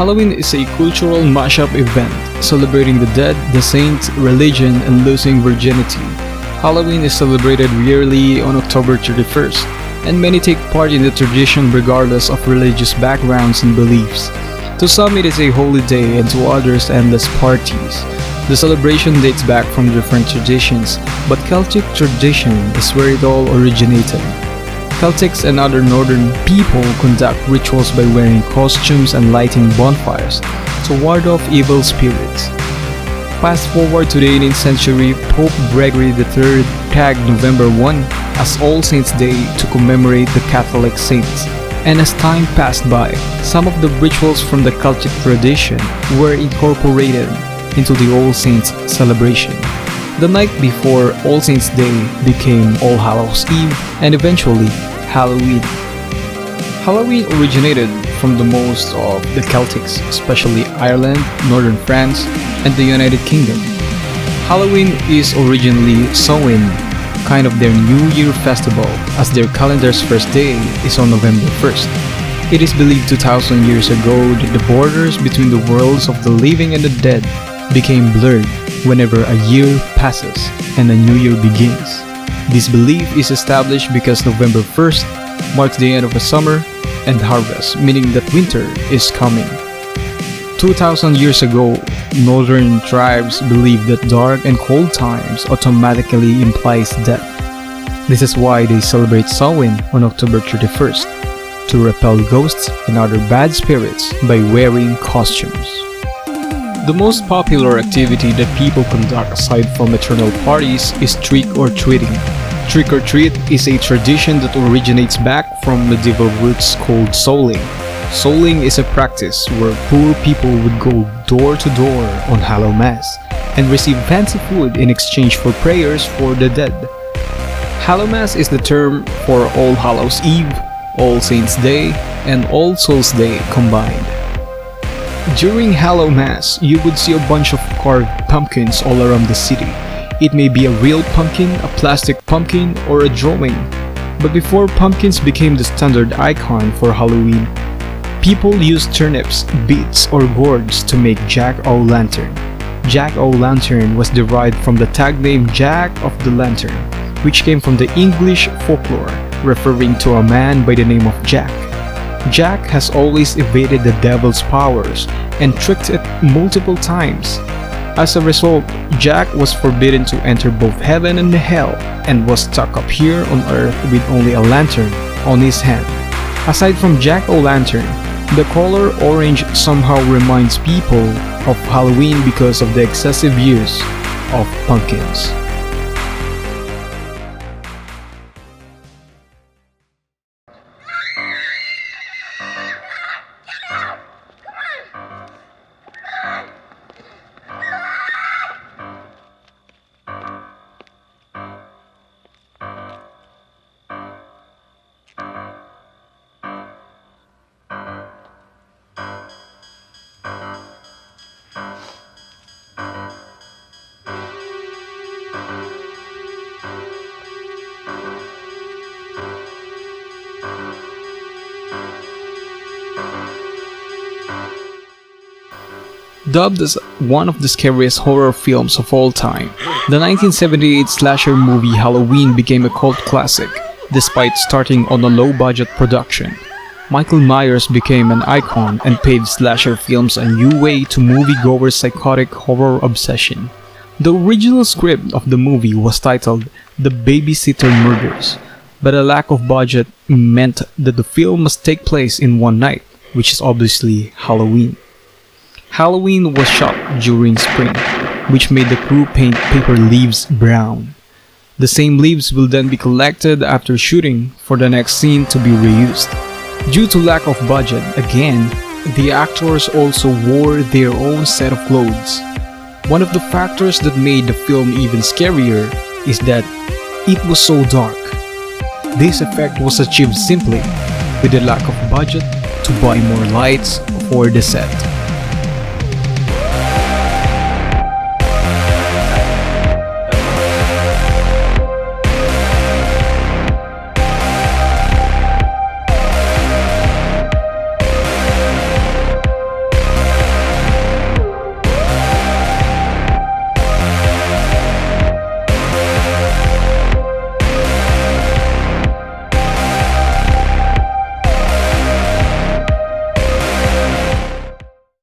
Halloween is a cultural mashup event celebrating the dead, the saints, religion, and losing virginity. Halloween is celebrated yearly on October 31st, and many take part in the tradition regardless of religious backgrounds and beliefs. To some it is a holy day and to others endless parties. The celebration dates back from different traditions, but Celtic tradition is where it all originated. Celtics and other northern people conduct rituals by wearing costumes and lighting bonfires to ward off evil spirits. Fast forward to the 18th century, Pope Gregory III tagged November 1 as All Saints' Day to commemorate the Catholic saints. And as time passed by, some of the rituals from the Celtic tradition were incorporated into the All Saints celebration. The night before All Saints' Day became All Hallows' Eve and eventually Halloween. Halloween originated from the most of the Celtics, especially Ireland, Northern France, and the United Kingdom. Halloween is originally Samhain, kind of their New Year festival, as their calendar's first day is on November 1st. It is believed 2,000 years ago that the borders between the worlds of the living and the dead became blurred whenever a year passes and a new year begins. This belief is established because November 1st marks the end of the summer and harvest, meaning that winter is coming. 2,000 years ago, northern tribes believed that dark and cold times automatically implies death. This is why they celebrate Samhain on October 31st, to repel ghosts and other bad spirits by wearing costumes. The most popular activity that people conduct aside from eternal parties is trick-or-treating. Trick-or-treat is a tradition that originates back from medieval roots called souling. Souling is a practice where poor people would go door to door on Hallow Mass and receive fancy food in exchange for prayers for the dead. Hallow Mass is the term for All Hallows' Eve, All Saints' Day, and All Souls' Day combined. During Hallow Mass, you would see a bunch of carved pumpkins all around the city. It may be a real pumpkin, a plastic pumpkin, or a drawing. But before pumpkins became the standard icon for Halloween, people used turnips, beets, or gourds to make Jack-o'-lantern. Jack-o'-lantern was derived from the tag name Jack of the Lantern, which came from the English folklore, referring to a man by the name of Jack. Jack has always evaded the devil's powers and tricked it multiple times. As a result, Jack was forbidden to enter both heaven and hell and was stuck up here on earth with only a lantern on his hand. Aside from Jack-o'-lantern, the color orange somehow reminds people of Halloween because of the excessive use of pumpkins. Dubbed as one of the scariest horror films of all time, the 1978 slasher movie Halloween became a cult classic, despite starting on a low-budget production. Michael Myers became an icon and paved slasher films a new way to moviegoers' psychotic horror obsession. The original script of the movie was titled The Babysitter Murders, but a lack of budget meant that the film must take place in one night, which is obviously Halloween. Halloween was shot during spring, which made the crew paint paper leaves brown. The same leaves will then be collected after shooting for the next scene to be reused. Due to lack of budget, again, the actors also wore their own set of clothes. One of the factors that made the film even scarier is that it was so dark. This effect was achieved simply with the lack of budget to buy more lights for the set.